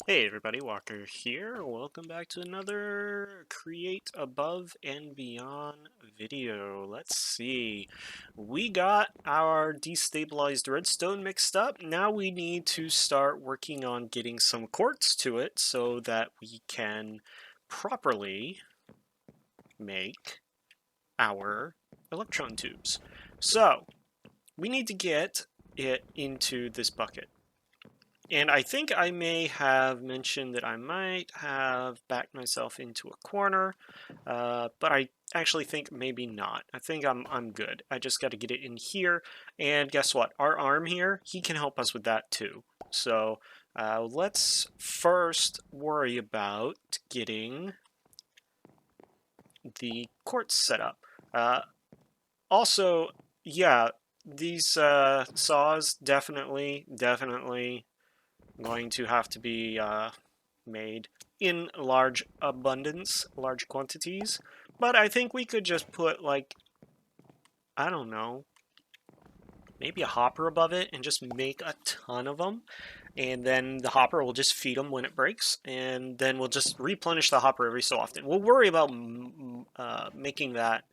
Hey everybody, Walker here. Welcome back to another Create Above and Beyond video. Let's see. We got our destabilized redstone mixed up. Now we need to start working on getting some quartz to it so that we can properly make our electron tubes. So, we need to get it into this bucket. And I think I may have mentioned that I might have backed myself into a corner, but I actually think maybe not. I think I'm good. I just got to get it in here, and guess what? Our arm here, he can help us with that too. So let's first worry about getting the quartz set up. Also, yeah, these saws definitely going to have to be made in large abundance, large quantities. But I think we could just put, like, I don't know, maybe a hopper above it and just make a ton of them. And then the hopper will just feed them when it breaks. And then we'll just replenish the hopper every so often. We'll worry about making that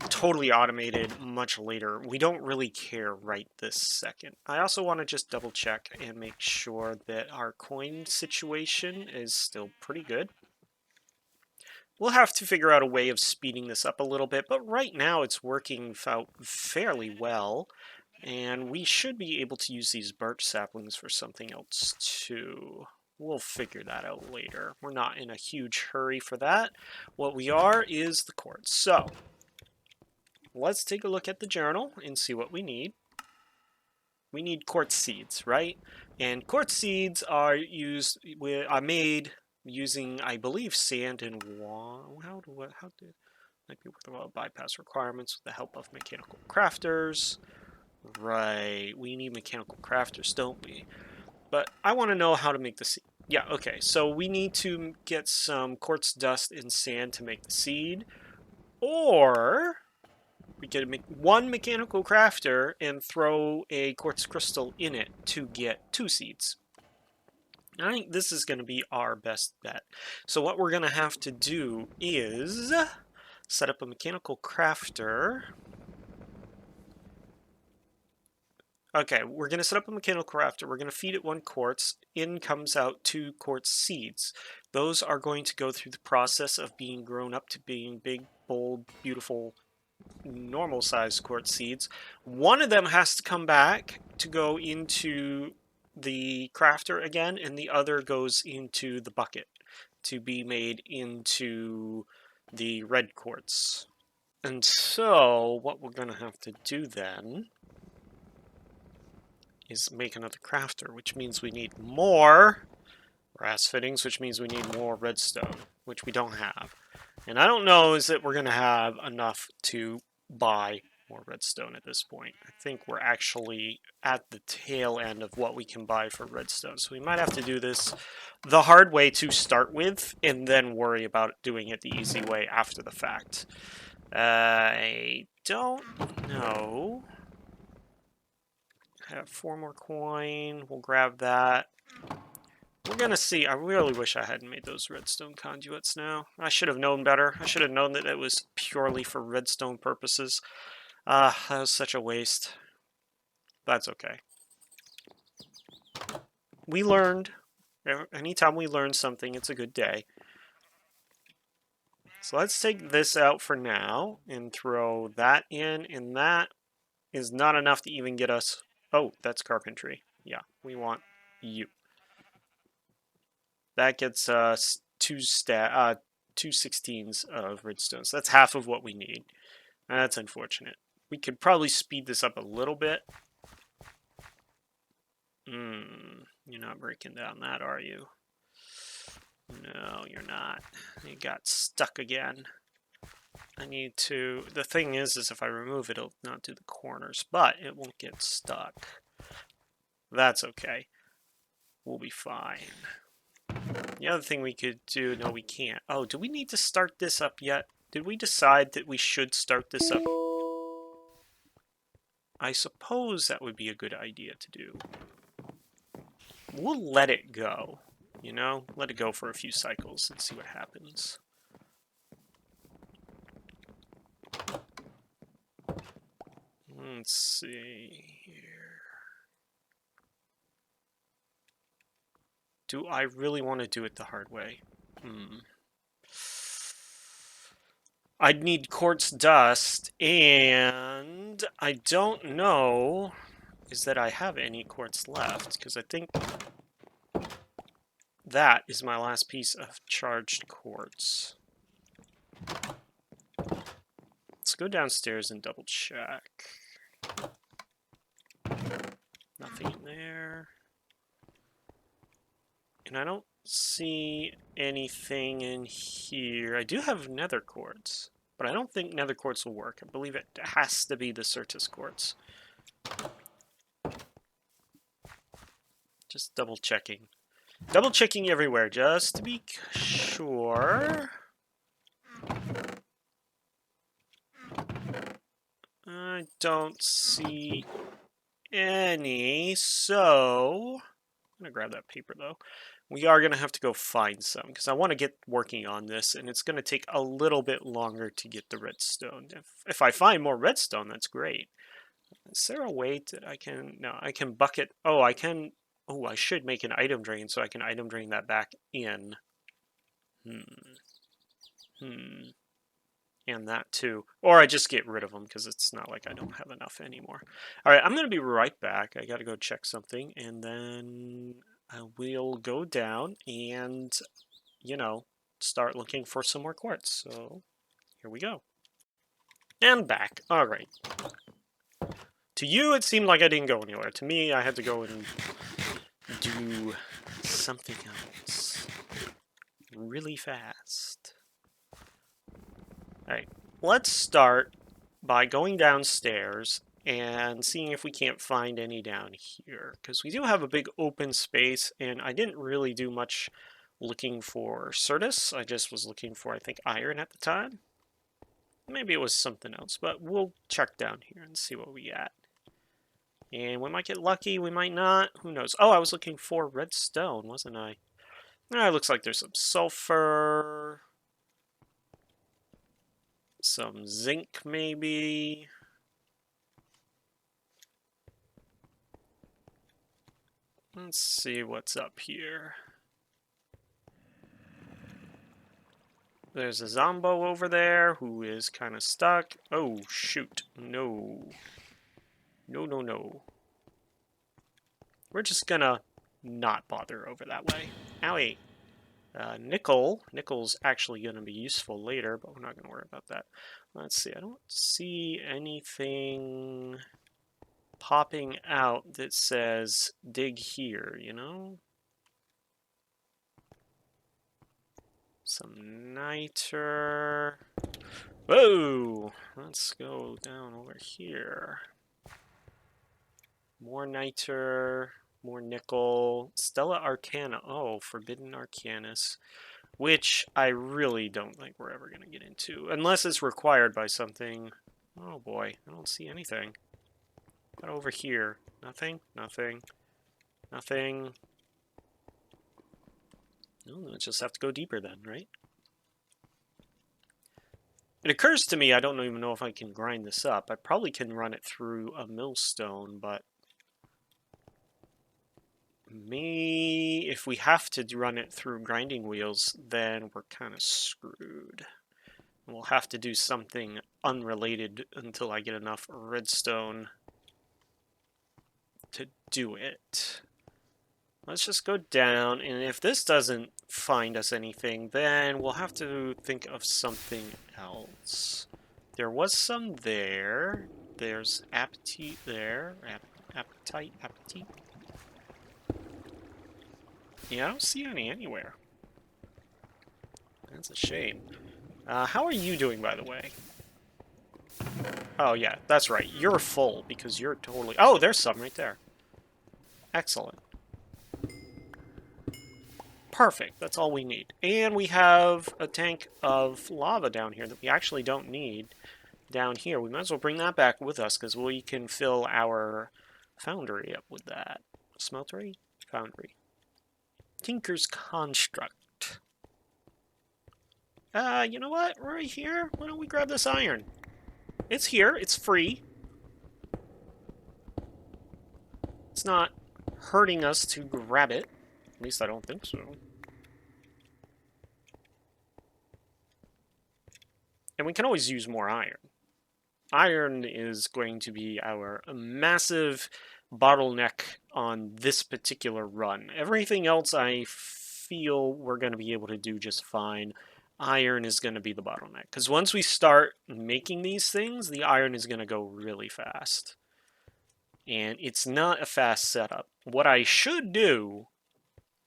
totally automated much later. We don't really care right this second. I also want to just double check and make sure that our coin situation is still pretty good. We'll have to figure out a way of speeding this up a little bit, but right now it's working out fairly well, and we should be able to use these birch saplings for something else too. We'll figure that out later. We're not in a huge hurry for that. What we are is the quartz. So, let's take a look at the journal and see what we need. We need quartz seeds, right? And quartz seeds are made using, I believe, sand and water. How do might be worthwhile bypass requirements with the help of mechanical crafters. Right, we need mechanical crafters, don't we? But I want to know how to make the seed. Yeah, okay, so we need to get some quartz dust and sand to make the seed, or we can make one mechanical crafter and throw a quartz crystal in it to get 2 seeds. I think this is going to be our best bet. So what we're going to have to do is set up a mechanical crafter. Okay, we're going to set up a mechanical crafter. We're going to feed it 1 quartz. In comes out 2 quartz seeds. Those are going to go through the process of being grown up to being big, bold, beautiful, normal sized quartz seeds. One of them has to come back to go into the crafter again, and the other goes into the bucket to be made into the red quartz. And so what we're going to have to do then is make another crafter, which means we need more brass fittings, which means we need more redstone, which we don't have. And I don't know is that we're going to have enough to buy more redstone at this point. I think we're actually at the tail end of what we can buy for redstone. So we might have to do this the hard way to start with and then worry about doing it the easy way after the fact. I don't know. I have 4 more coin. We'll grab that. We're going to see. I really wish I hadn't made those redstone conduits now. I should have known better. I should have known that it was purely for redstone purposes. That was such a waste. That's okay. We learned. Anytime we learn something, it's a good day. So let's take this out for now and throw that in, and that is not enough to even get us... Oh, that's carpentry. Yeah, we want you. That gets us 2 16s of redstone. So that's half of what we need. That's unfortunate. We could probably speed this up a little bit. You're not breaking down that, are you? No, you're not. You got stuck again. I need to... The thing is if I remove it, it'll not do the corners, but it won't get stuck. That's okay. We'll be fine. The other thing we could do... No, we can't. Oh, do we need to start this up yet? Did we decide that we should start this up? I suppose that would be a good idea to do. We'll let it go. You know, let it go for a few cycles and see what happens. Let's see here. Do I really want to do it the hard way? I'd need quartz dust, and I don't know is that I have any quartz left, because I think that is my last piece of charged quartz. Let's go downstairs and double check. Nothing in there. And I don't see anything in here. I do have nether quartz, but I don't think nether quartz will work. I believe it has to be the CERTUS quartz. Just double checking. Double checking everywhere just to be sure. I don't see any, so I'm gonna grab that paper though. We are gonna have to go find some because I want to get working on this, and it's gonna take a little bit longer to get the redstone. If I find more redstone, that's great. Is there a way that I can? No, I can bucket. Oh, I can. Oh, I should make an item drain so I can item drain that back in. And that too. Or I just get rid of them because it's not like I don't have enough anymore. All right, I'm going to be right back. I got to go check something, and then I will go down and, you know, start looking for some more quartz. So here we go. And back. All right. To you, it seemed like I didn't go anywhere. To me, I had to go and do something else really fast. All right, let's start by going downstairs and seeing if we can't find any down here, because we do have a big open space, and I didn't really do much looking for CERTUS. I just was looking for, I think, iron at the time. Maybe it was something else, but we'll check down here and see what we got. And we might get lucky, we might not. Who knows? Oh, I was looking for redstone, wasn't I? It looks like there's some sulfur. Some zinc, maybe. Let's see what's up here. There's a zombo over there who is kind of stuck. Oh, shoot. No. No, no, no. We're just gonna not bother over that way. Owie. Nickel. Nickel's actually going to be useful later, but we're not going to worry about that. Let's see. I don't see anything popping out that says dig here, you know? Some niter. Whoa! Let's go down over here. More niter. More nickel. Stella Arcana. Oh, Forbidden Arcanus. Which I really don't think we're ever going to get into. Unless it's required by something. Oh boy, I don't see anything. What over here? Nothing? Nothing. Nothing. No, let's just have to go deeper then, right? It occurs to me, I don't even know if I can grind this up. I probably can run it through a millstone, but if we have to run it through grinding wheels, then we're kind of screwed. We'll have to do something unrelated until I get enough redstone to do it. Let's just go down, and if this doesn't find us anything, then we'll have to think of something else. There was some there. There's apatite there. Apatite. Yeah, I don't see any anywhere. That's a shame. How are you doing, by the way? Oh, yeah, that's right. You're full, because you're totally... Oh, there's some right there. Excellent. Perfect. That's all we need. And we have a tank of lava down here that we actually don't need down here. We might as well bring that back with us, because we can fill our foundry up with that. Smeltery? Foundry. Tinker's Construct. You know what? Right here. Why don't we grab this iron? It's here. It's free. It's not hurting us to grab it. At least I don't think so. And we can always use more iron. Iron is going to be our massive bottleneck on this particular run. Everything else I feel we're going to be able to do just fine. Iron is going to be the bottleneck. Because once we start making these things, the iron is going to go really fast. And it's not a fast setup. What I should do,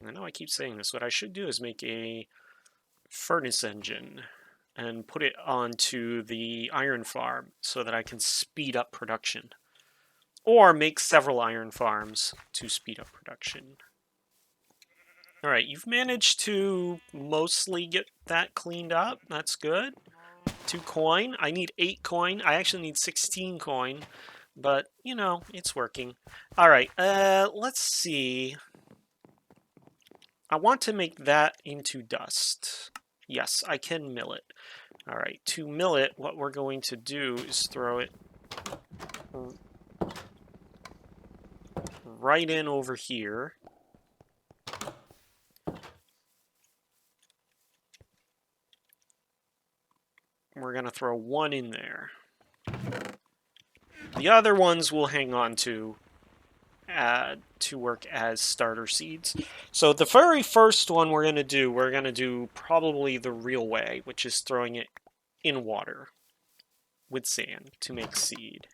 I know I keep saying this, what I should do is make a furnace engine and put it onto the iron farm so that I can speed up production. Or make several iron farms to speed up production. Alright, you've managed to mostly get that cleaned up. That's good. 2 coin. I need 8 coin. I actually need 16 coin. But, you know, it's working. Alright, let's see. I want to make that into dust. Yes, I can mill it. Alright, to mill it, what we're going to do is throw it right in over here. We're going to throw 1 in there. The other ones we'll hang on to work as starter seeds. So the very first one we're going to do probably the real way, which is throwing it in water with sand to make seed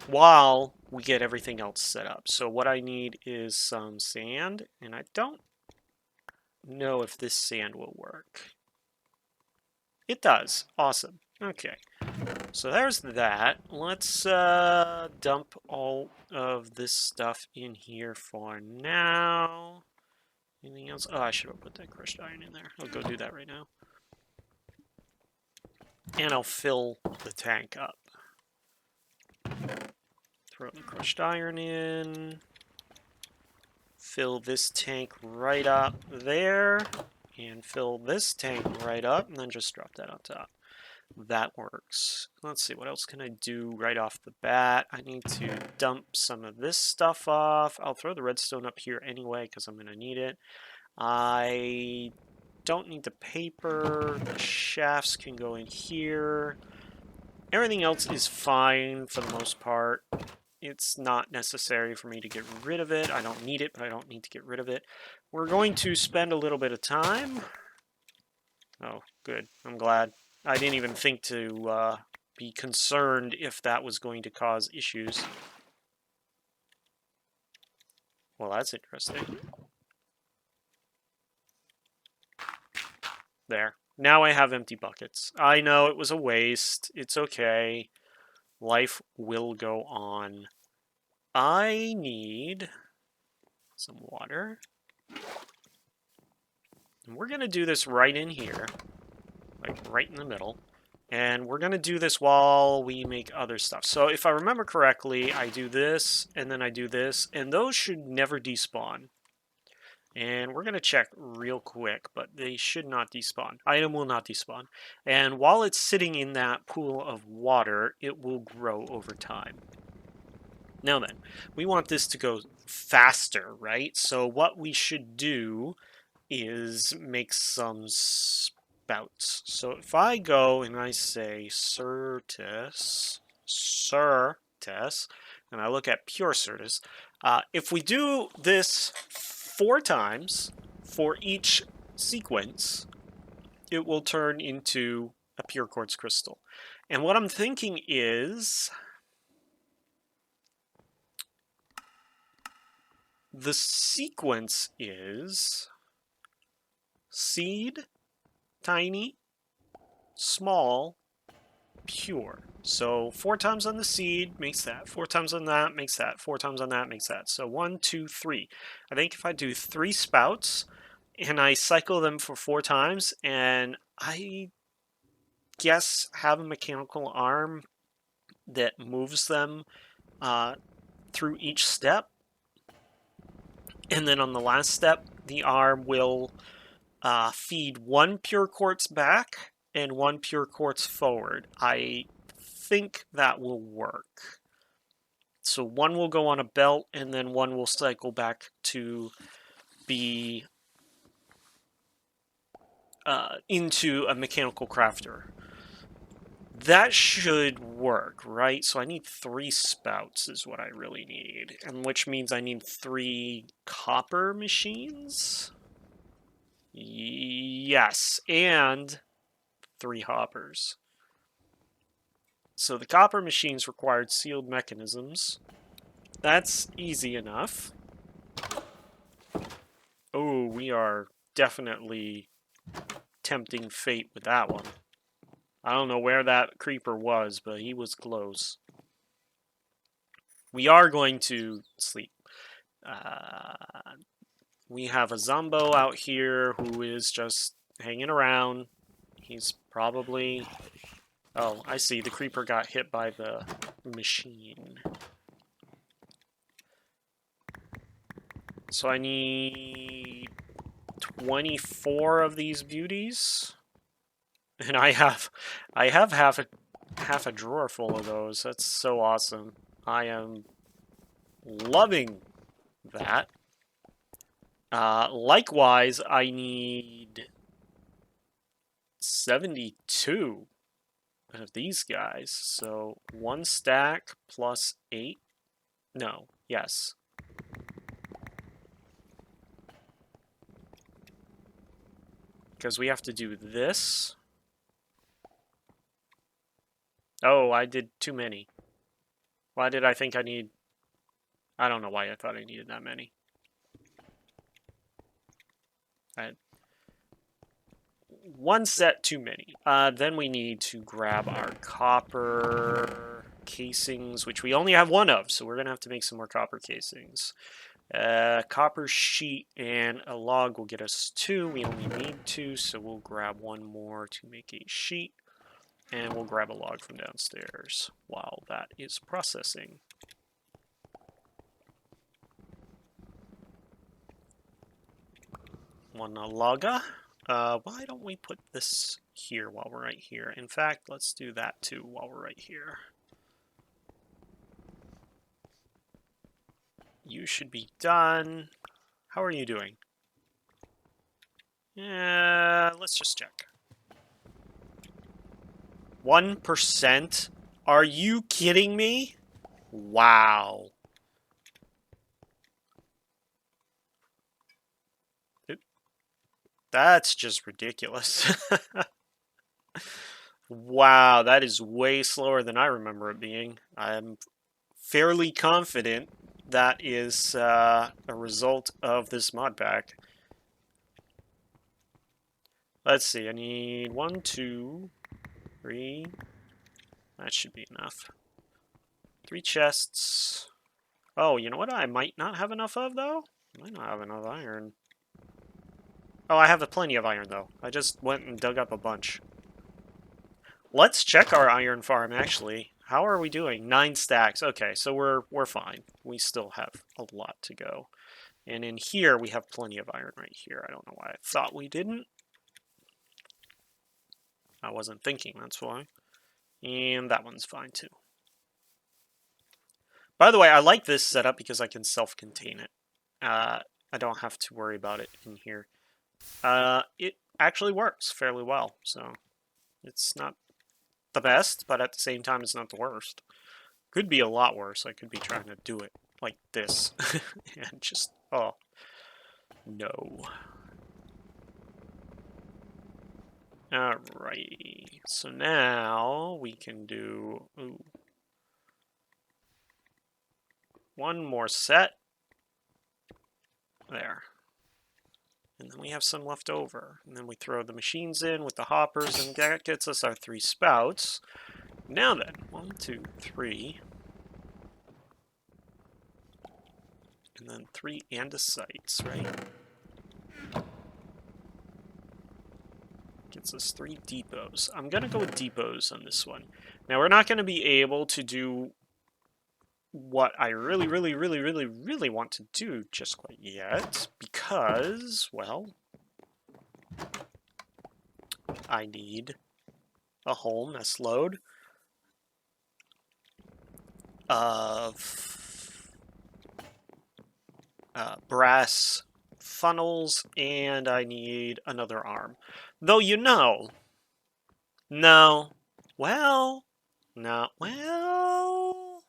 while we get everything else set up. So what I need is some sand, and I don't know if this sand will work. It does. Awesome. Okay. So there's that. Let's dump all of this stuff in here for now. Anything else? Oh, I should have put that crushed iron in there. I'll go do that right now. And I'll fill the tank up. Throw the crushed iron in. Fill this tank right up there. And fill this tank right up. And then just drop that on top. That works. Let's see, what else can I do right off the bat? I need to dump some of this stuff off. I'll throw the redstone up here anyway because I'm going to need it. I don't need the paper. The shafts can go in here. Everything else is fine for the most part. It's not necessary for me to get rid of it. I don't need it, but I don't need to get rid of it. We're going to spend a little bit of time. Oh, good. I'm glad. I didn't even think to be concerned if that was going to cause issues. Well, that's interesting. There. Now I have empty buckets. I know it was a waste. It's okay. Life will go on. I need some water. And we're going to do this right in here. Like right in the middle. And we're going to do this while we make other stuff. So if I remember correctly, I do this, and then I do this, and those should never despawn. And we're going to check real quick, but they should not despawn. Item will not despawn. And while it's sitting in that pool of water, it will grow over time. Now then, we want this to go faster, right? So what we should do is make some spouts. So if I go and I say CERTUS, and I look at pure CERTUS, if we do this 4 times for each sequence, it will turn into a pure quartz crystal. And what I'm thinking is the sequence is seed, tiny, small, pure. So 4 times on the seed makes that. 4 times on that makes that. 4 times on that makes that. So 1, 2, 3. I think if I do 3 spouts and I cycle them for 4 times and I guess have a mechanical arm that moves them through each step, and then on the last step the arm will feed 1 pure quartz back and 1 pure quartz forward. I think that will work. So 1 will go on a belt, and then 1 will cycle back to be into a mechanical crafter. That should work, right? So I need 3 spouts is what I really need, and which means I need 3 copper machines. Yes, and 3 hoppers. So the copper machines required sealed mechanisms. That's easy enough. Oh, we are definitely tempting fate with that one. I don't know where that creeper was, but he was close. We are going to sleep. We have a Zombo out here who is just hanging around. He's probably... Oh, I see. The creeper got hit by the machine. So I need 24 of these beauties. And I have half a drawer full of those. That's so awesome. I am loving that. Likewise, I need 72 of these guys. So 1 stack plus 8. No, yes. Because we have to do this. Oh, I did too many. Why did I think I need... I don't know why I thought I needed that many. I had 1 set too many. Then we need to grab our copper casings, which we only have 1 of, so we're going to have to make some more copper casings. Copper sheet and a log will get us 2. We only need 2, so we'll grab 1 more to make a sheet. And we'll grab a log from downstairs while that is processing. One logger. Why don't we put this here while we're right here? In fact, let's do that too while we're right here. You should be done. How are you doing? Yeah, let's just check. 1%? Are you kidding me? Wow. That's just ridiculous. Wow, that is way slower than I remember it being. I'm fairly confident that is a result of this mod pack. Let's see, I need 1, 2, 3. That should be enough. 3 chests. Oh, you know what I might not have enough of, though? I might not have enough iron. Oh, I have plenty of iron, though. I just went and dug up a bunch. Let's check our iron farm, actually. How are we doing? 9 stacks. Okay, so we're fine. We still have a lot to go. And in here, we have plenty of iron right here. I don't know why I thought we didn't. I wasn't thinking, that's why. And that one's fine, too. By the way, I like this setup because I can self-contain it. I don't have to worry about it in here. It actually works fairly well, so it's not the best, but at the same time, it's not the worst. Could be a lot worse. I could be trying to do it like this and just, oh, no. Alrighty, so now we can do 1 more set. There. And then we have some left over. And then we throw the machines in with the hoppers, and that gets us our 3 spouts. Now then, 1, 2, 3. And then 3 andesites, right? Gets us 3 depots. I'm going to go with depots on this one. Now, we're not going to be able to do what I really want to do just quite yet, because, well, I need a whole mess load of brass funnels, and I need another arm. Though, you know, no, well, no, well,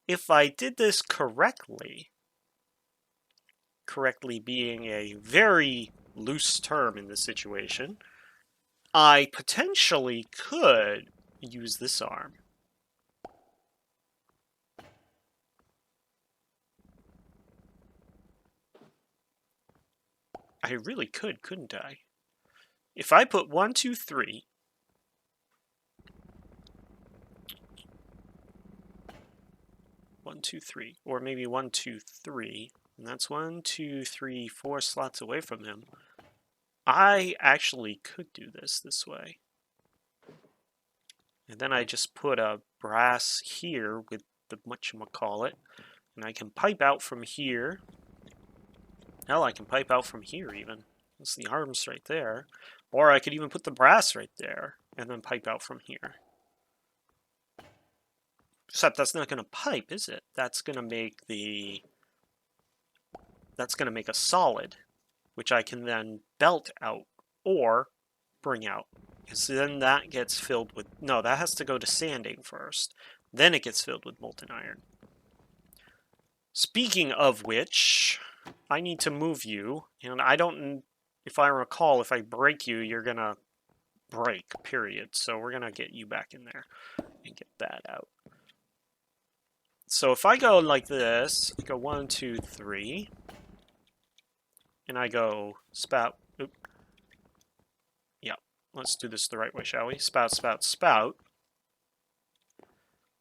if I did this correctly being a very loose term in this situation, I potentially could use this arm. I really could, couldn't I? If I put 1, 2, 3, or maybe 1, 2, 3, and that's 1, 2, 3, 4 slots away from him, I actually could do this way. And then I just put a brass here with the whatchamacallit, and I can pipe out from here. Hell, I can pipe out from here even. That's the arms right there. Or I could even put the brass right there and then pipe out from here. Except that's not going to pipe, is it? That's going to make a solid, which I can then belt out or bring out. Because then that gets filled with... No, that has to go to sanding first. Then it gets filled with molten iron. Speaking of which, I need to move you, and I don't... If I recall, if I break you, you're going to break, period. So we're going to get you back in there and get that out. So if I go like this, I go 1, 2, 3, and I go spout. Oop. Yeah, let's do this the right way, shall we? Spout, spout, spout.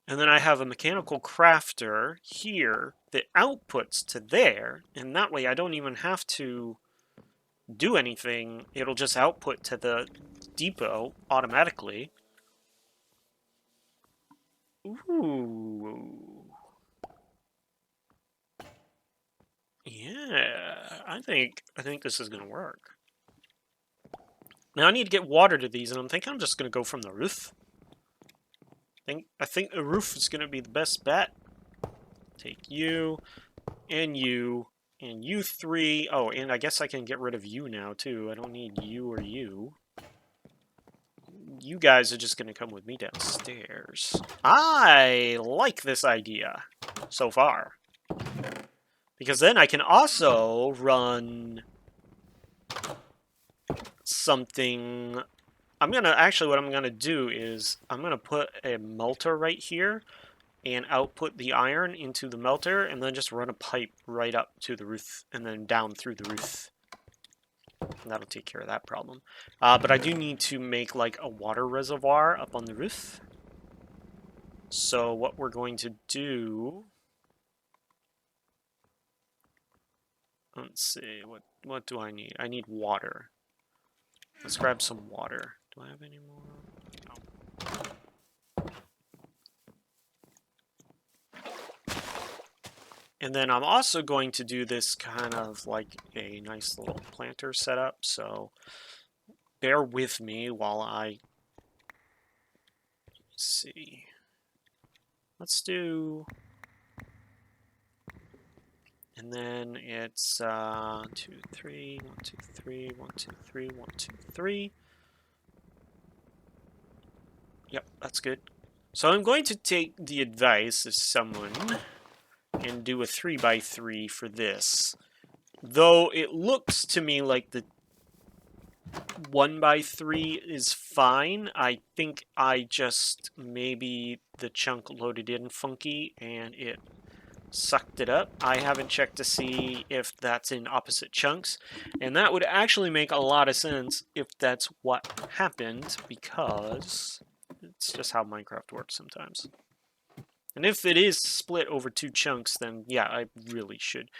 And then I have a mechanical crafter here that outputs to there, and that way I don't even have to do anything. It'll just output to the depot automatically. Ooh. Yeah, I think this is going to work. Now I need to get water to these, and I'm thinking I'm just going to go from the roof. I think the roof is going to be the best bet. Take you, and you, and you 3. Oh, and I guess I can get rid of you now, too. I don't need you or you. You guys are just going to come with me downstairs. I like this idea so far. Because then I can also run something... Actually, what I'm going to do is I'm going to put a melter right here and output the iron into the melter and then just run a pipe right up to the roof and then down through the roof. And that'll take care of that problem. But I do need to make like a water reservoir up on the roof. So what we're going to do... Let's see, what do I need? I need water. Let's grab some water. Do I have any more? No. And then I'm also going to do this kind of like a nice little planter setup, so bear with me while I... Let's see. Let's do... And then it's 2, 3, 1, 2, 3, 1, 2, 3, 1, 2, 3. Yep, that's good. So I'm going to take the advice of someone and do a 3x3 for this. Though it looks to me like the 1x3 is fine. I think I just maybe the chunk loaded in funky and it sucked it up. I haven't checked to see if that's in opposite chunks, and that would actually make a lot of sense if that's what happened, because it's just how Minecraft works sometimes. And if it is split over 2 chunks, then yeah, I really should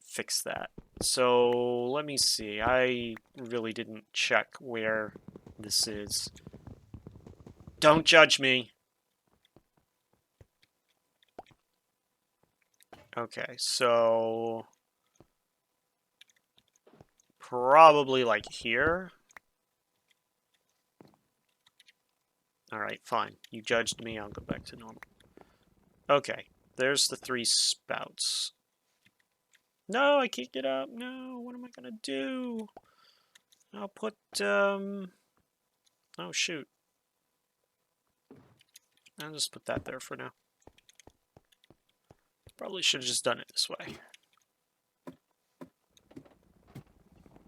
fix that. So let me see. I really didn't check where this is. Don't judge me. Okay, so probably like here. Alright, fine. You judged me, I'll go back to normal. Okay, there's the 3 spouts. No, I can't get up. No, what am I gonna do? I'll put, oh shoot. I'll just put that there for now. Probably should have just done it this way.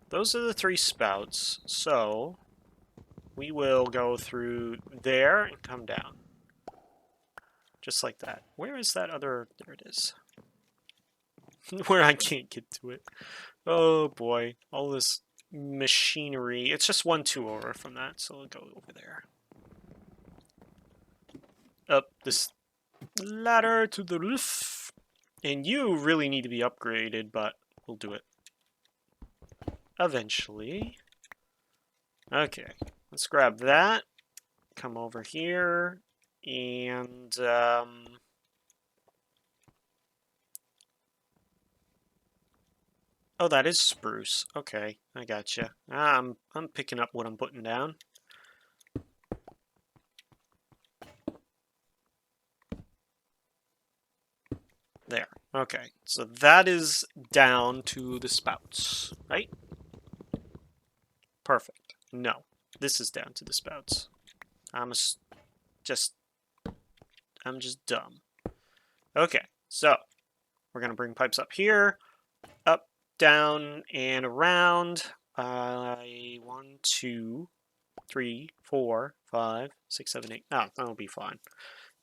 Those are the 3 spouts, so we will go through there and come down. Just like that. Where is that other... There it is. Where I can't get to it. Oh boy, all this machinery. It's just 1 2 over from that, so we'll go over there. Up this ladder to the roof. And you really need to be upgraded, but we'll do it eventually. Okay, let's grab that. Come over here. And, oh, that is spruce. Okay, I gotcha. I'm picking up what I'm putting down. There. Okay, so that is down to the spouts, right? Perfect. No, this is down to the spouts. I'm just dumb. Okay, so we're gonna bring pipes up here, up, down, and around. 1 2 3 4 5 6 7 8. Oh, that'll be fine.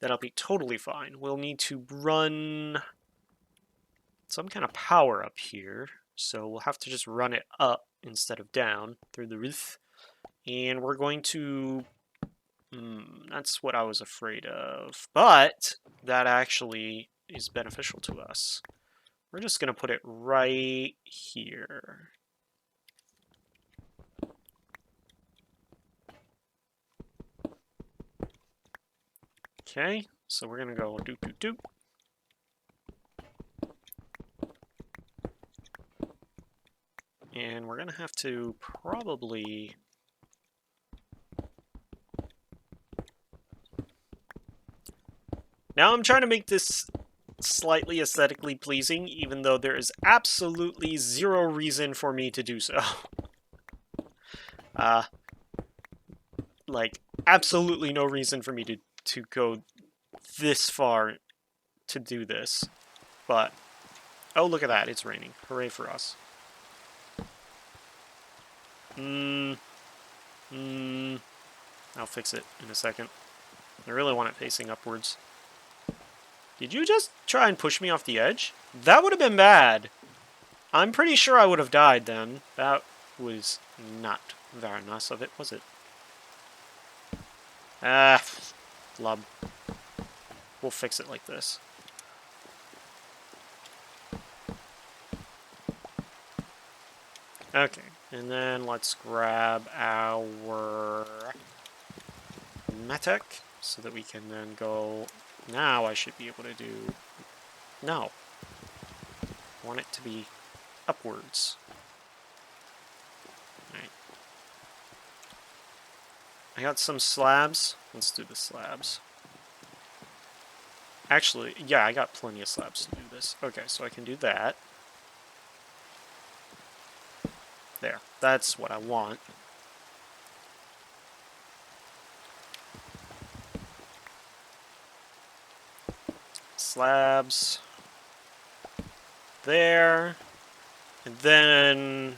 That'll be totally fine. We'll need to run some kind of power up here, so we'll have to just run it up instead of down through the roof. And we're going to... that's what I was afraid of. But that actually is beneficial to us. We're just going to put it right here. Okay, so we're going to go doop doop doop. And we're going to have to probably... Now I'm trying to make this slightly aesthetically pleasing, even though there is absolutely 0 reason for me to do so. Like, absolutely no reason for me to go this far to do this. But, oh, look at that, it's raining. Hooray for us. I'll fix it in a second. I really want it facing upwards. Did you just try and push me off the edge? That would have been bad. I'm pretty sure I would have died then. That was not very nice of it, was it? Flub. We'll fix it like this. Okay, and then let's grab our Metek so that we can then go... Now I should be able to do... No. I want it to be upwards. Alright. I got some slabs. Let's do the slabs. Actually, yeah, I got plenty of slabs to do this. Okay, so I can do that. There. That's what I want. Slabs. There. And then...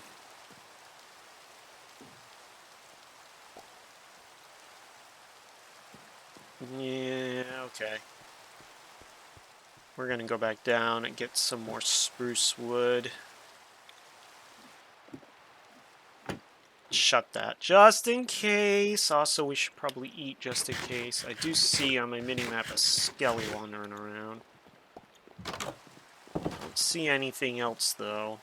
Yeah, okay. We're gonna go back down and get some more spruce wood. Shut that. Just in case. Also, we should probably eat just in case. I do see on my mini-map a skelly wandering around. Don't see anything else, though.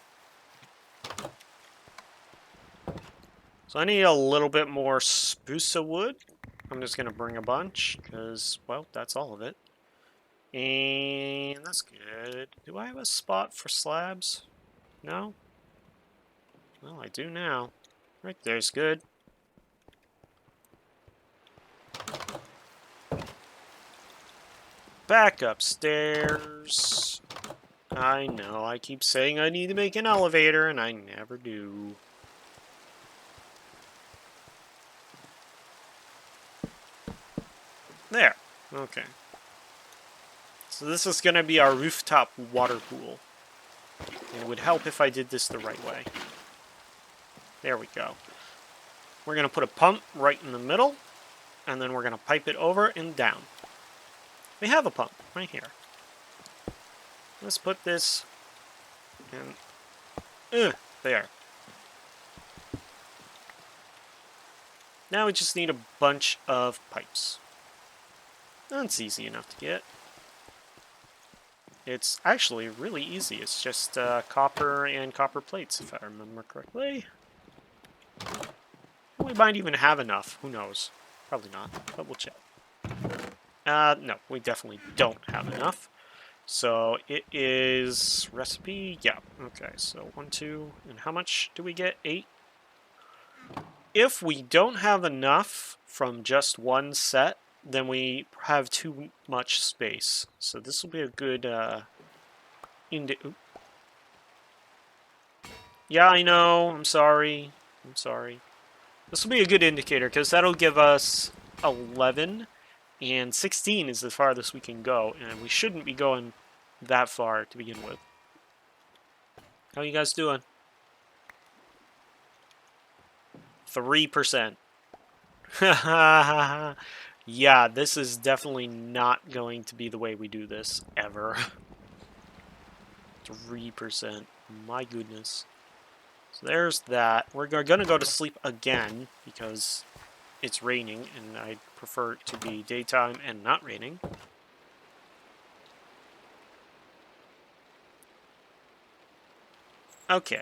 So I need a little bit more spruce wood. I'm just going to bring a bunch, because, well, that's all of it. And that's good. Do I have a spot for slabs? No? Well, I do now. Right there's good. Back upstairs. I know, I keep saying I need to make an elevator, and I never do. There. Okay. So this is going to be our rooftop water pool. It would help if I did this the right way. There we go. We're going to put a pump right in the middle, and then we're going to pipe it over and down. We have a pump right here. Let's put this in. There. Now we just need a bunch of pipes. That's easy enough to get. It's actually really easy. It's just copper and copper plates, if I remember correctly. We might even have enough. Who knows? Probably not, but we'll check. No, we definitely don't have enough. So it is recipe. Yeah. Okay. So 1, 2, and how much do we get? 8. If we don't have enough from just one set, then we have too much space. So this will be a good Yeah, I know. I'm sorry. I'm sorry. This will be a good indicator because that'll give us 11, and 16 is the farthest we can go, and we shouldn't be going that far to begin with. How you guys doing? 3%. Yeah, this is definitely not going to be the way we do this, ever. 3%. My goodness. So there's that. We're going to go to sleep again because it's raining, and I'd prefer it to be daytime and not raining. Okay.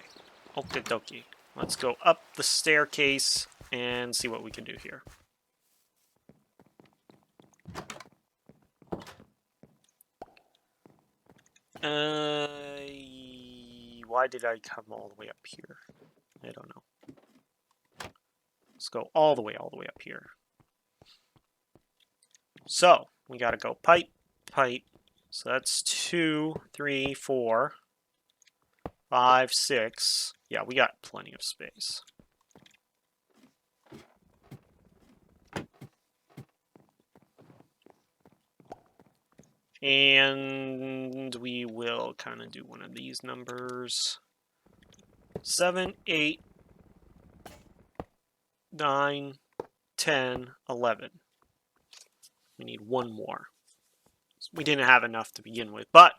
Okie dokie. Let's go up the staircase and see what we can do here. Why did I come all the way up here? I don't know. Let's go all the way up here. So, we gotta go pipe, pipe. So that's 2, 3, 4, 5, 6. Yeah, we got plenty of space. And we will kind of do one of these numbers. 7, 8, 9, 10, 11. We need one more. We didn't have enough to begin with, but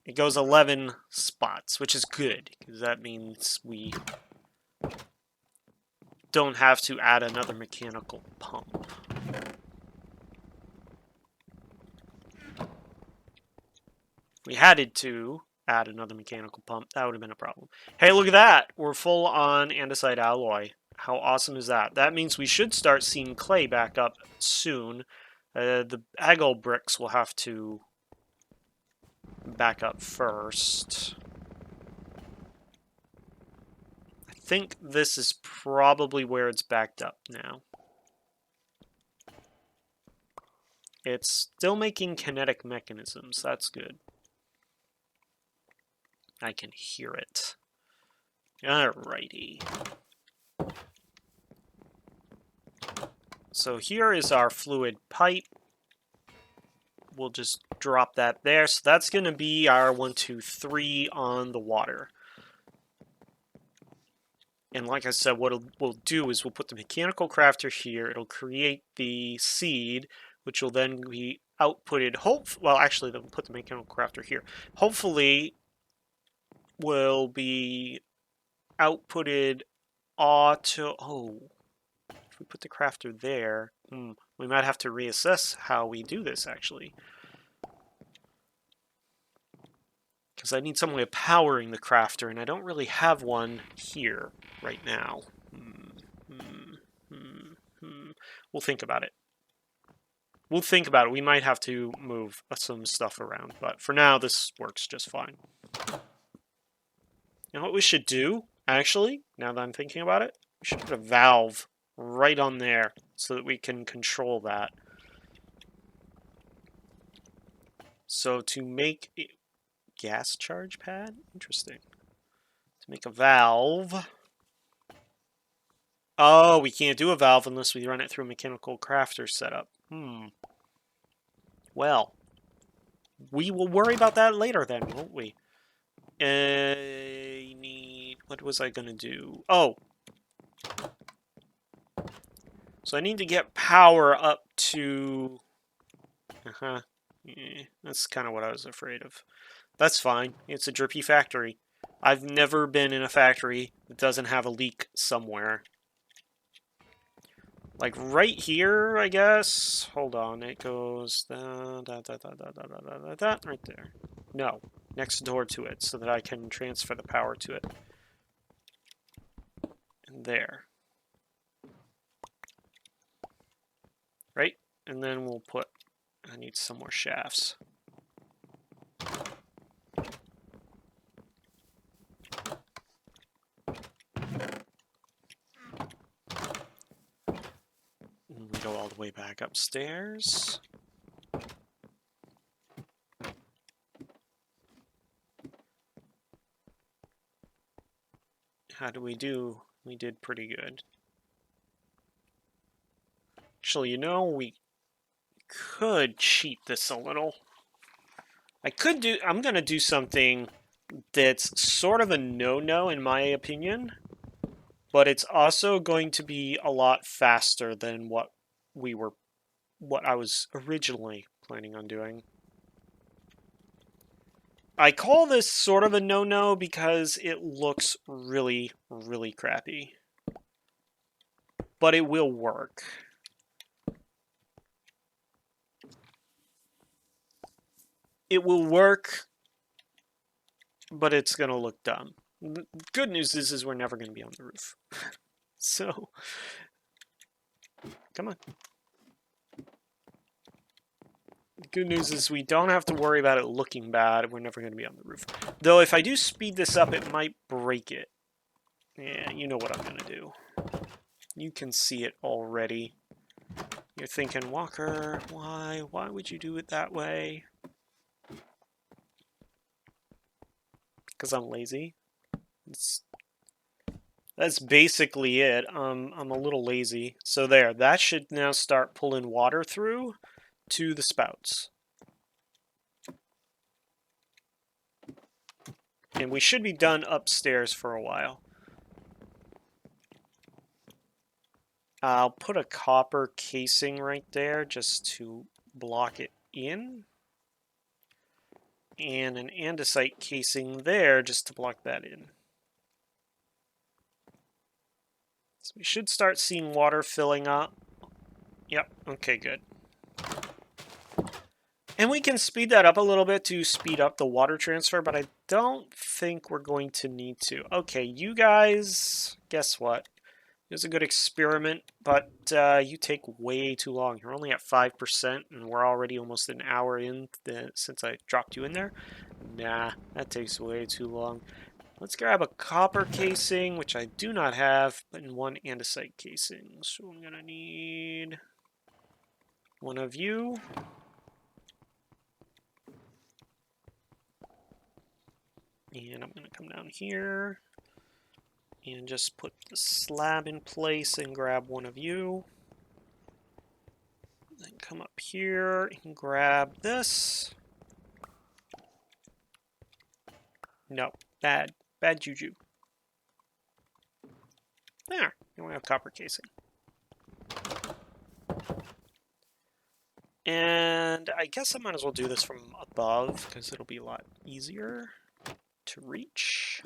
it goes 11 spots, which is good, because that means we don't have to add another mechanical pump. We had to add another mechanical pump. That would have been a problem. Hey, look at that. We're full on andesite alloy. How awesome is that? That means we should start seeing clay back up soon. The aggle bricks will have to back up first. I think this is probably where it's backed up now. It's still making kinetic mechanisms. That's good. I can hear it. Alrighty. So here is our fluid pipe. We'll just drop that there. So that's going to be our 1, 2, 3 on the water. And like I said, what we'll do is we'll put the mechanical crafter here. It'll create the seed, which will then be outputted. Well, actually, they'll put the mechanical crafter here. Hopefully, will be outputted auto. Oh, if we put the crafter there, we might have to reassess how we do this actually. Because I need some way of powering the crafter, and I don't really have one here right now. We'll think about it. We'll think about it. We might have to move some stuff around, but for now, this works just fine. You know what we should do, actually, now that I'm thinking about it? We should put a valve right on there so that we can control that. So to make a gas charge pad? Interesting. To make a valve... Oh, we can't do a valve unless we run it through a mechanical crafter setup. Well, we will worry about that later then, won't we? What was I gonna do? Oh! So I need to get power up to... that's kind of what I was afraid of. That's fine. It's a drippy factory. I've never been in a factory that doesn't have a leak somewhere. Like right here, I guess. Hold on, it goes right there. No, next door to it, so that I can transfer the power to it. And there. Right? And then we'll put... I need some more shafts. And we go all the way back upstairs. How do we do? We did pretty good. Actually, you know, we could cheat this a little. I'm gonna do something that's sort of a no-no in my opinion, but it's also going to be a lot faster than what I was originally planning on doing. I call this sort of a no-no because it looks really, really crappy. But it will work. It will work, but it's going to look dumb. The good news is we're never going to be on the roof. So, come on. The good news is we don't have to worry about it looking bad. We're never going to be on the roof. Though if I do speed this up, it might break it. Yeah, you know what I'm going to do. You can see it already. You're thinking, Walker, why? Why would you do it that way? Because I'm lazy. That's basically it. I'm a little lazy. So there, that should now start pulling water through to the spouts. And we should be done upstairs for a while. I'll put a copper casing right there just to block it in. And an andesite casing there just to block that in. So we should start seeing water filling up. Yep, okay, good. And we can speed that up a little bit to speed up the water transfer, but I don't think we're going to need to. Okay, you guys, guess what? It was a good experiment, but you take way too long. You're only at 5%, and we're already almost an hour in since I dropped you in there. Nah, that takes way too long. Let's grab a copper casing, which I do not have, but in one andesite casing. So I'm going to need one of you. And I'm going to come down here and just put the slab in place and grab one of you. Then come up here and grab this. No, bad juju. There, now we have copper casing. And I guess I might as well do this from above because it'll be a lot easier to reach.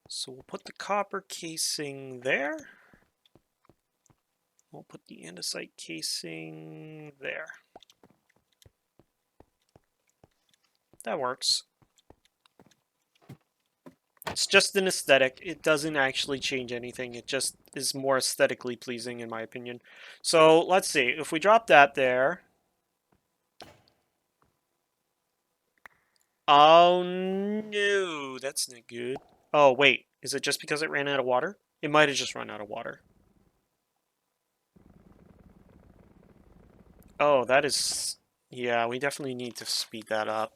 So we'll put the copper casing there. We'll put the andesite casing there. That works. It's just an aesthetic. It doesn't actually change anything. It just is more aesthetically pleasing in my opinion. So let's see. If we drop that there. Oh no, that's not good. Oh wait, is it just because it ran out of water? It might have just run out of water. Oh, that is... Yeah, we definitely need to speed that up.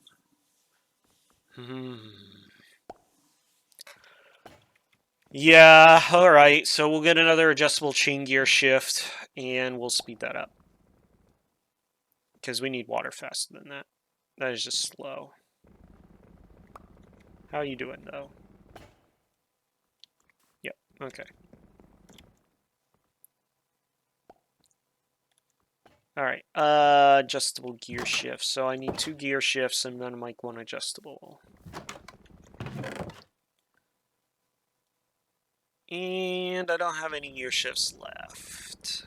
Yeah, alright, so we'll get another adjustable chain gear shift, and we'll speed that up. Because we need water faster than that. That is just slow. How are you doing, though? Yep, okay. Alright, adjustable gear shift. So I need 2 gear shifts and then like 1 adjustable. And I don't have any gear shifts left.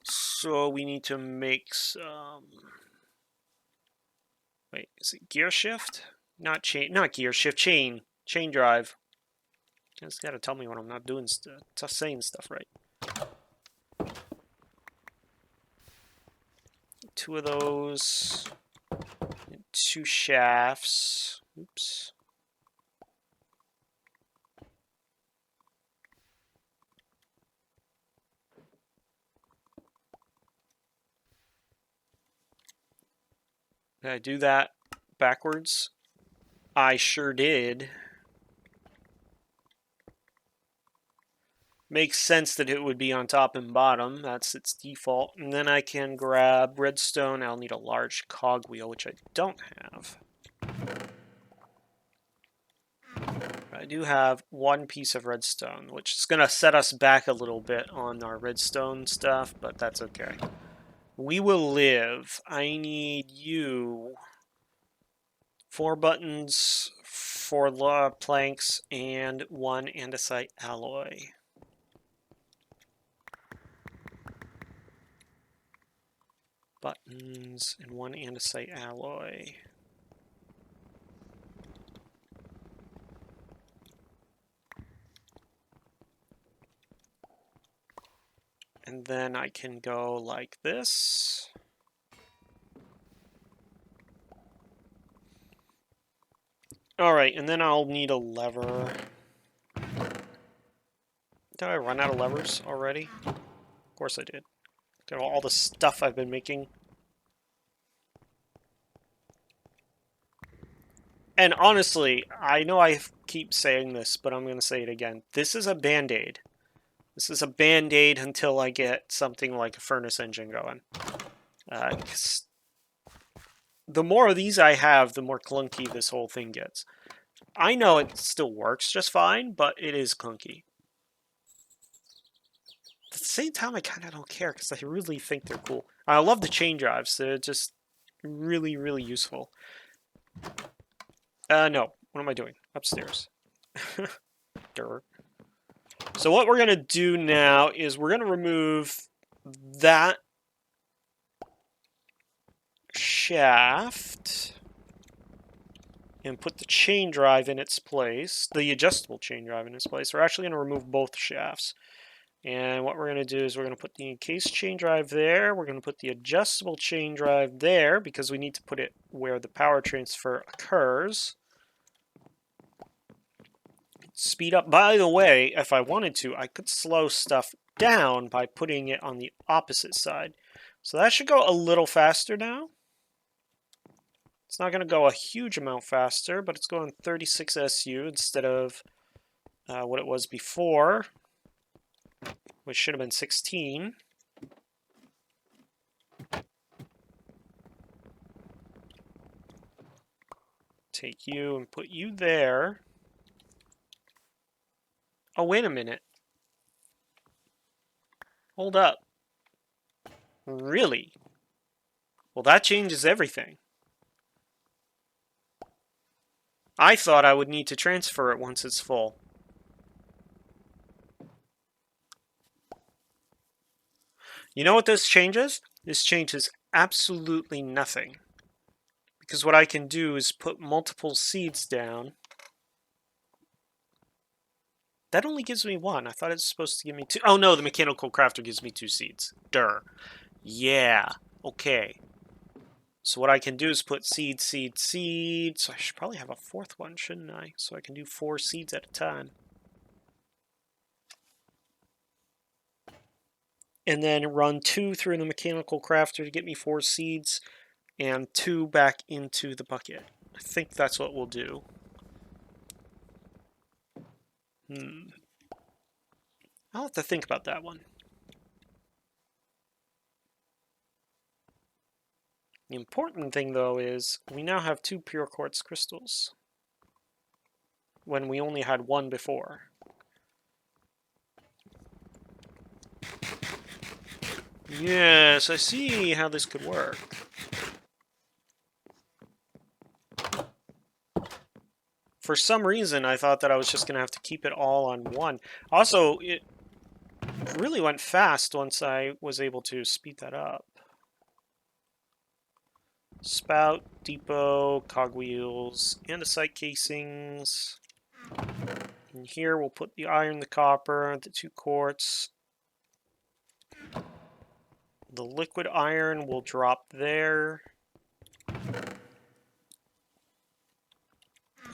So we need to make some... Wait, is it gear shift? Not chain, not gear shift, chain drive. You just gotta tell me when I'm not doing saying stuff right. 2 of those, and 2 shafts. Oops. Did I do that backwards? I sure did. Makes sense that it would be on top and bottom. That's its default. And then I can grab redstone. I'll need a large cogwheel, which I don't have. I do have 1 piece of redstone, which is going to set us back a little bit on our redstone stuff, but that's okay. We will live. I need you. 4 buttons, 4 planks, and 1 andesite alloy. Buttons and 1 andesite alloy. And then I can go like this. Alright, and then I'll need a lever. Did I run out of levers already? Of course I did. Look at all the stuff I've been making. And honestly, I know I keep saying this, but I'm going to say it again. This is a band-aid. This is a band-aid until I get something like a furnace engine going. The more of these I have, the more clunky this whole thing gets. I know it still works just fine, but it is clunky. At the same time, I kind of don't care because I really think they're cool. I love the chain drives. They're just really, really useful. No. What am I doing? Upstairs. Dirt. So what we're going to do now is we're going to remove that shaft and put the chain drive in its place, the adjustable chain drive in its place. We're actually going to remove both shafts. And what we're going to do is we're going to put the encased chain drive there. We're going to put the adjustable chain drive there because we need to put it where the power transfer occurs. Speed up. By the way, if I wanted to, I could slow stuff down by putting it on the opposite side. So that should go a little faster now. It's not going to go a huge amount faster, but it's going 36 SU instead of what it was before, which should have been 16. Take you and put you there. Oh, wait a minute. Hold up. Really? Well, that changes everything. I thought I would need to transfer it once it's full. You know what this changes? This changes absolutely nothing. Because what I can do is put multiple seeds down. That only gives me one. I thought it was supposed to give me two. Oh no, the mechanical crafter gives me 2 seeds. Durr. Yeah. Okay. So what I can do is put seed, seed, seed. So I should probably have a 4th one, shouldn't I? So I can do 4 seeds at a time. And then run 2 through the mechanical crafter to get me 4 seeds, and 2 back into the bucket. I think that's what we'll do. I'll have to think about that one. The important thing, though, is we now have 2 pure quartz crystals, when we only had 1 before. Yes, I see how this could work. For some reason, I thought that I was just going to have to keep it all on 1. Also, it really went fast once I was able to speed that up. Spout, depot, cogwheels, andesite casings. And here we'll put the iron, the copper, the 2 quartz. The liquid iron will drop there.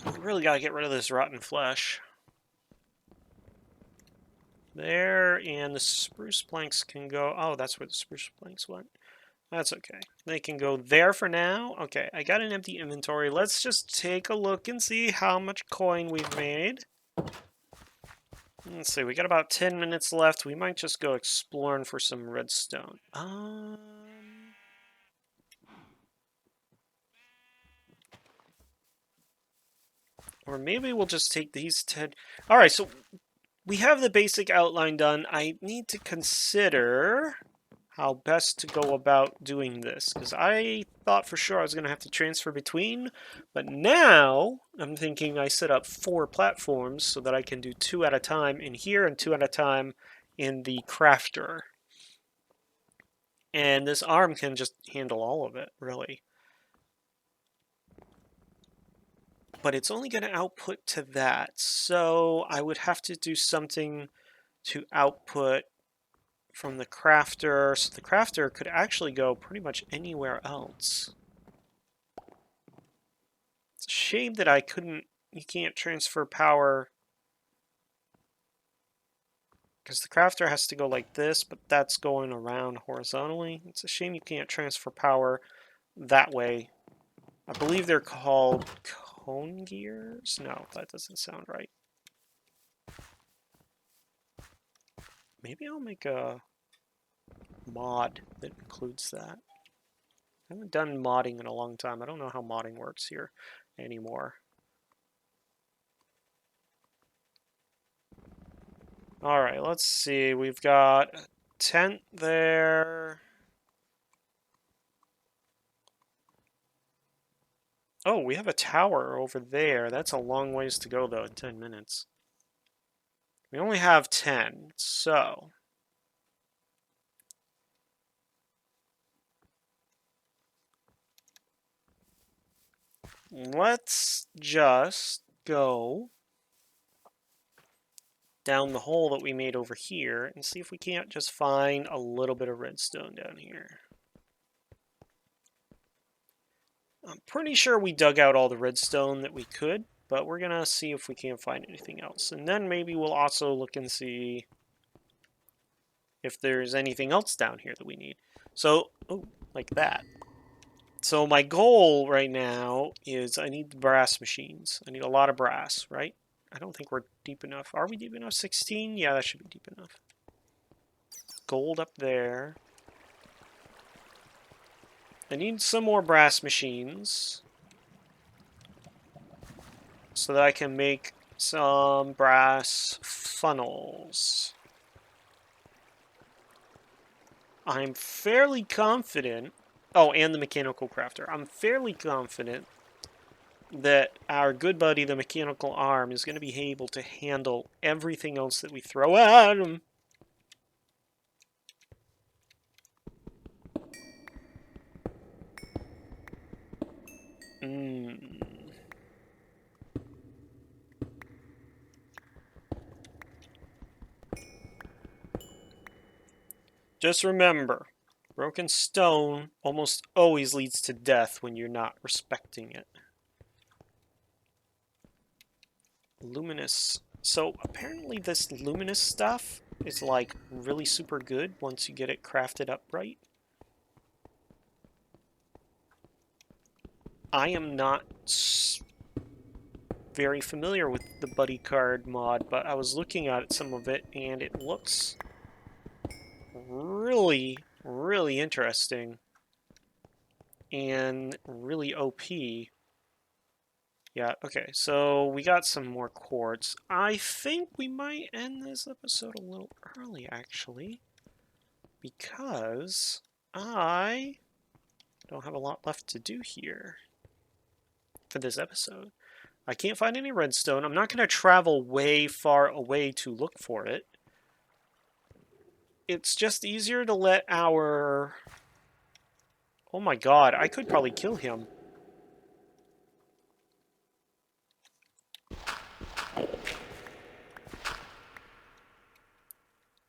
We really gotta get rid of this rotten flesh. There, and the spruce planks can go... Oh, that's where the spruce planks went. That's okay. They can go there for now. Okay, I got an empty inventory. Let's just take a look and see how much coin we've made. Let's see, we got about 10 minutes left. We might just go exploring for some redstone. Or maybe we'll just take these 10... Alright, so we have the basic outline done. I need to consider how best to go about doing this, because I thought for sure I was going to have to transfer between, but now I'm thinking I set up 4 platforms so that I can do 2 at a time in here and 2 at a time in the crafter. And this arm can just handle all of it, really. But it's only going to output to that, so I would have to do something to output from the crafter, so the crafter could actually go pretty much anywhere else. It's a shame that you can't transfer power, because the crafter has to go like this, but that's going around horizontally. It's a shame you can't transfer power that way. I believe they're called cone gears? No, that doesn't sound right. Maybe I'll make a mod that includes that. I haven't done modding in a long time. I don't know how modding works here anymore. Alright, let's see. We've got a tent there. Oh, we have a tower over there. That's a long ways to go, though, in 10 minutes. We only have 10, so... let's just go down the hole that we made over here and see if we can't just find a little bit of redstone down here. I'm pretty sure we dug out all the redstone that we could, but we're gonna see if we can't find anything else. And then maybe we'll also look and see if there's anything else down here that we need. So, oh, like that. So my goal right now is I need the brass machines. I need a lot of brass, right? I don't think we're deep enough. Are we deep enough? 16? Yeah, that should be deep enough. Gold up there. I need some more brass machines so that I can make some brass funnels. I'm fairly confident... Oh, and the mechanical crafter. I'm fairly confident that our good buddy, the mechanical arm, is going to be able to handle everything else that we throw at him. Just remember, broken stone almost always leads to death when you're not respecting it. Luminous. So apparently this luminous stuff is like really super good once you get it crafted up right. I am not very familiar with the buddy card mod, but I was looking at some of it and it looks really, really interesting and really OP. Yeah, okay, so we got some more quartz. I think we might end this episode a little early, actually, because I don't have a lot left to do here for this episode. I can't find any redstone. I'm not going to travel way far away to look for it. It's just easier to let our... Oh my god, I could probably kill him.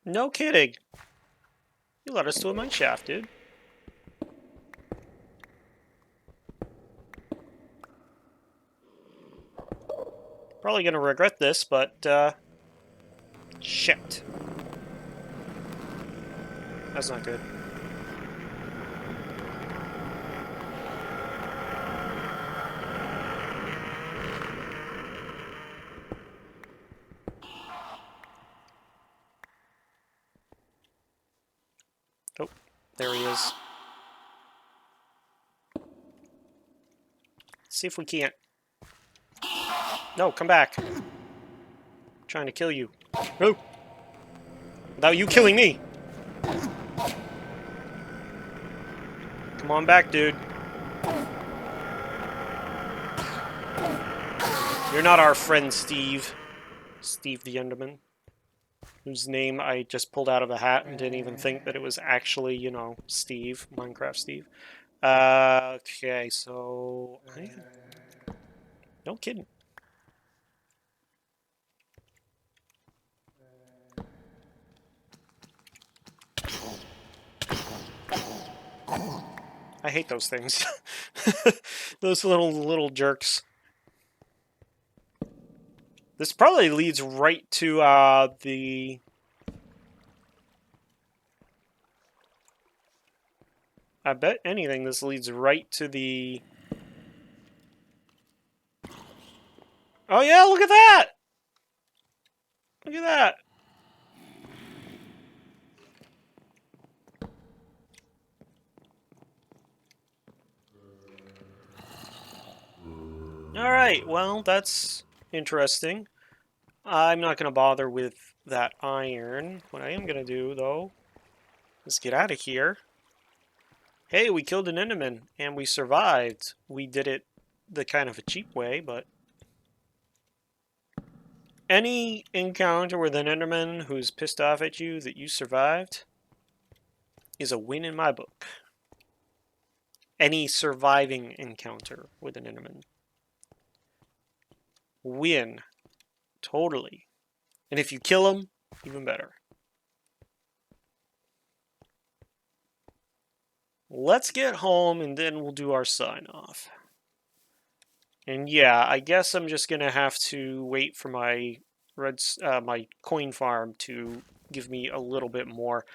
No kidding. You led us to a mine shaft, dude. Probably gonna regret this, but, shit. That's not good. Oh, there he is. Let's see if we can't. No, come back. I'm trying to kill you. No! Without you killing me! Come on back, dude. You're not our friend, Steve. Steve the Enderman. Whose name I just pulled out of a hat and didn't even think that it was actually, you know, Steve. Minecraft Steve. Okay, so... No kidding. I hate those things. Those little jerks. This probably leads right to the... I bet anything this leads right to the... Oh yeah, look at that! Look at that! Alright, well, that's interesting. I'm not going to bother with that iron. What I am going to do, though, is get out of here. Hey, we killed an Enderman, and we survived. We did it the kind of a cheap way, but... Any encounter with an Enderman who's pissed off at you that you survived is a win in my book. Any surviving encounter with an Enderman. Win. Totally. And if you kill him, even better. Let's get home and then we'll do our sign off. And yeah, I guess I'm just gonna have to wait for my my coin farm to give me a little bit more.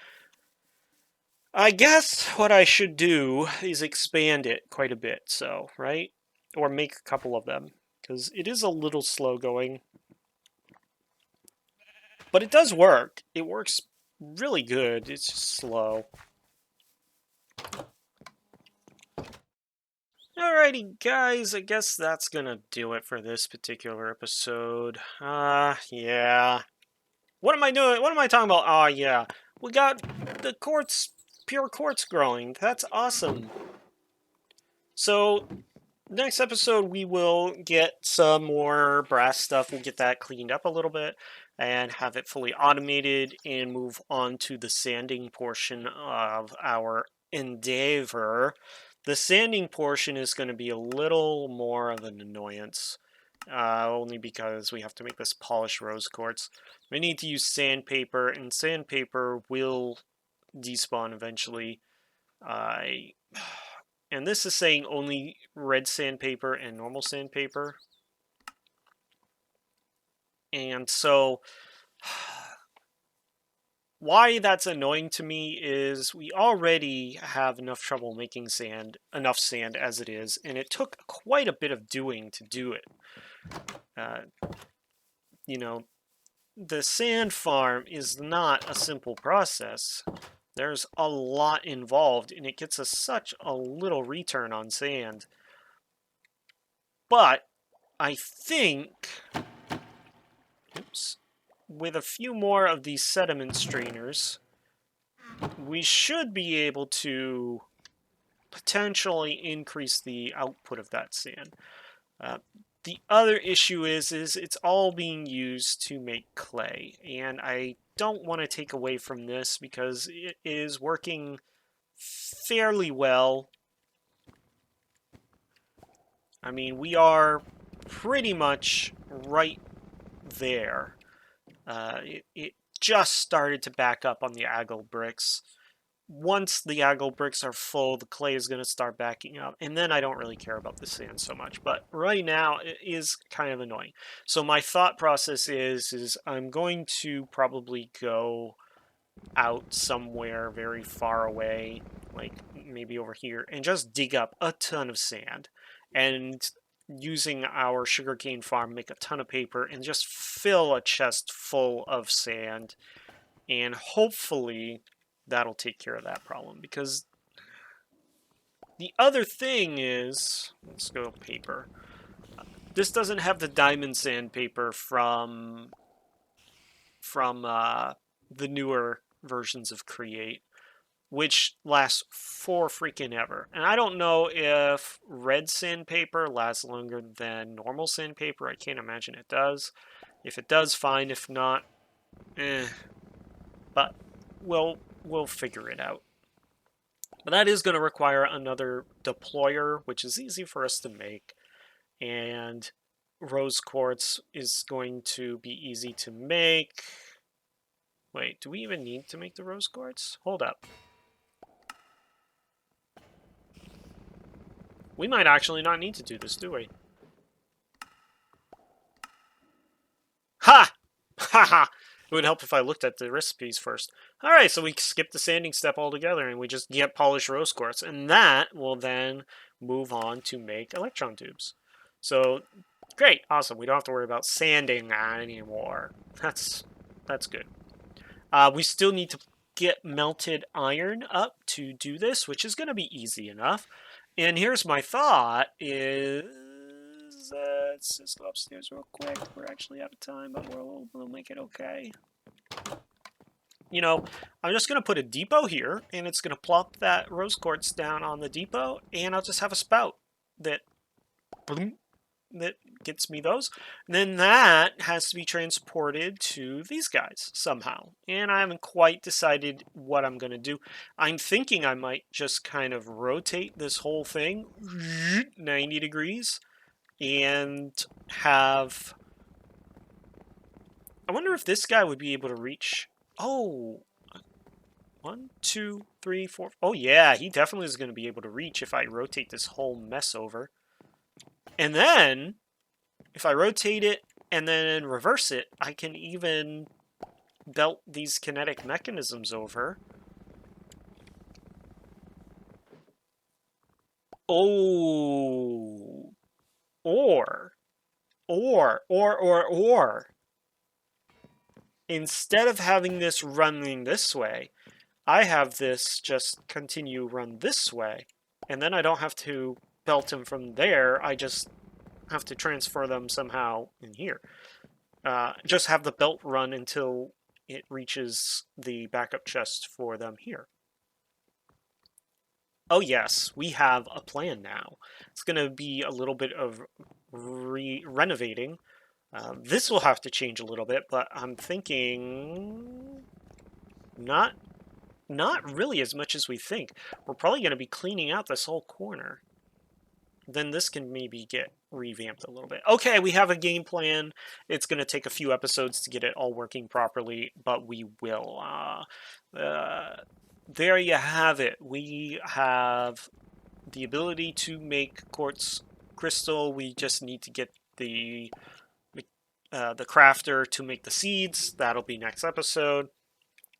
I guess what I should do is expand it quite a bit, so, right? Or make a couple of them, because it is a little slow going. But it does work. It works really good. It's just slow. Alrighty, guys, I guess that's gonna do it for this particular episode. Yeah. What am I doing? What am I talking about? Oh, yeah. We got the quartz, pure quartz growing. That's awesome. So, next episode, we will get some more brass stuff. We'll get that cleaned up a little bit and have it fully automated and move on to the sanding portion of our endeavor. The sanding portion is going to be a little more of an annoyance, only because we have to make this polished rose quartz. We need to use sandpaper, and sandpaper will despawn eventually. And this is saying only red sandpaper and normal sandpaper. And so why that's annoying to me is we already have enough trouble making enough sand as it is, and it took quite a bit of doing to do it. You know, the sand farm is not a simple process. There's a lot involved, and it gets us such a little return on sand. But I think, with a few more of these sediment strainers, we should be able to potentially increase the output of that sand. The other issue is it's all being used to make clay, and I don't want to take away from this because it is working fairly well. I mean, we are pretty much right there. It just started to back up on the aggle bricks. Once the aggle bricks are full, the clay is going to start backing up, and then I don't really care about the sand so much. But right now, it is kind of annoying. So my thought process is I'm going to probably go out somewhere very far away, like maybe over here, and just dig up a ton of sand, and using our sugarcane farm, make a ton of paper, and just fill a chest full of sand, and hopefully that'll take care of that problem. Because the other thing is, let's go paper. This doesn't have the diamond sandpaper from the newer versions of Create, which lasts for freaking ever. And I don't know if red sandpaper lasts longer than normal sandpaper. I can't imagine it does. If it does, fine. If not, But we'll figure it out. But that is going to require another deployer, which is easy for us to make. And rose quartz is going to be easy to make. Wait, do we even need to make the rose quartz? Hold up. We might actually not need to do this, do we? Ha! Ha ha! It would help if I looked at the recipes first. Alright, so we skip the sanding step altogether and we just get polished rose quartz. And that will then move on to make electron tubes. So, great, awesome. We don't have to worry about sanding anymore. That's good. We still need to get melted iron up to do this, which is going to be easy enough. And here's my thought is... let's just go upstairs real quick. We're actually out of time, but we'll make it okay. You know, I'm just going to put a depot here, and it's going to plop that rose quartz down on the depot, and I'll just have a spout that, boom, that gets me those. And then that has to be transported to these guys somehow. And I haven't quite decided what I'm going to do. I'm thinking I might just kind of rotate this whole thing 90 degrees. And have... I wonder if this guy would be able to reach... Oh! 1, 2, 3, 4... Oh yeah, he definitely is going to be able to reach if I rotate this whole mess over. And then, if I rotate it and then reverse it, I can even belt these kinetic mechanisms over. Oh! Or, instead of having this running this way, I have this just continue run this way, and then I don't have to belt them from there. I just have to transfer them somehow in here. Just have the belt run until it reaches the backup chest for them here. Oh yes, we have a plan now. It's going to be a little bit of renovating. This will have to change a little bit, but I'm thinking not not really as much as we think. We're probably going to be cleaning out this whole corner. Then this can maybe get revamped a little bit. Okay, we have a game plan. It's going to take a few episodes to get it all working properly, but we will. There you have it. We have the ability to make quartz crystal. We just need to get the crafter to make the seeds. That'll be next episode.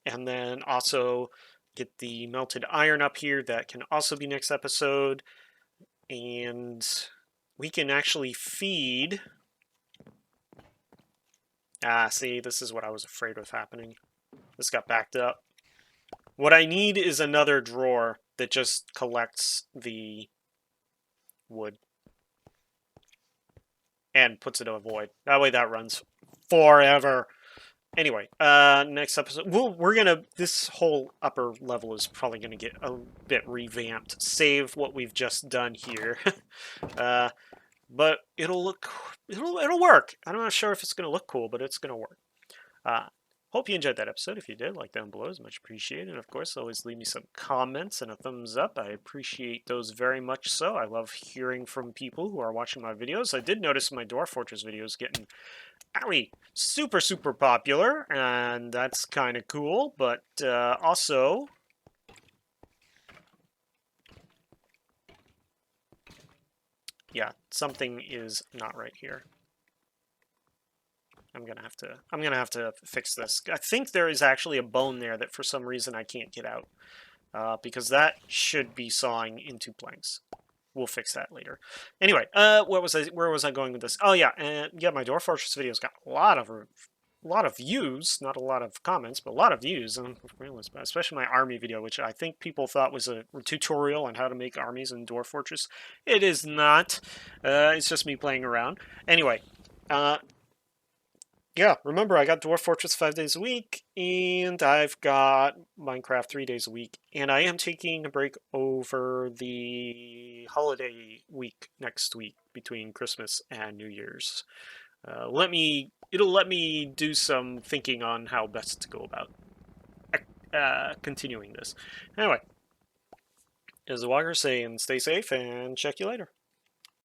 And then also get the melted iron up here. That can also be next episode. And we can actually feed. See, this is what I was afraid of happening. This got backed up. What I need is another drawer that just collects the wood and puts it in a void. That way that runs forever. Anyway, next episode, this whole upper level is probably gonna get a bit revamped. Save what we've just done here. But it'll work. I'm not sure if it's gonna look cool, but it's gonna work. Hope you enjoyed that episode. If you did, like down below is much appreciated. And of course, always leave me some comments and a thumbs up. I appreciate those very much so. I love hearing from people who are watching my videos. I did notice my Dwarf Fortress videos getting super, super popular, and that's kind of cool. But also, yeah, something is not right here. I'm gonna have to fix this. I think there is actually a bone there that for some reason I can't get out, because that should be sawing into planks. We'll fix that later. Anyway, where was I going with this? Oh yeah, and yeah, my Dwarf Fortress videos got a lot of views, not a lot of comments, but a lot of views, and especially my army video, which I think people thought was a tutorial on how to make armies in Dwarf Fortress. It is not. It's just me playing around. Anyway, yeah, remember I got Dwarf Fortress 5 days a week, and I've got Minecraft 3 days a week, and I am taking a break over the holiday week next week between Christmas and New Year's. It'll let me do some thinking on how best to go about continuing this. Anyway, as the walkers say, and stay safe, and check you later.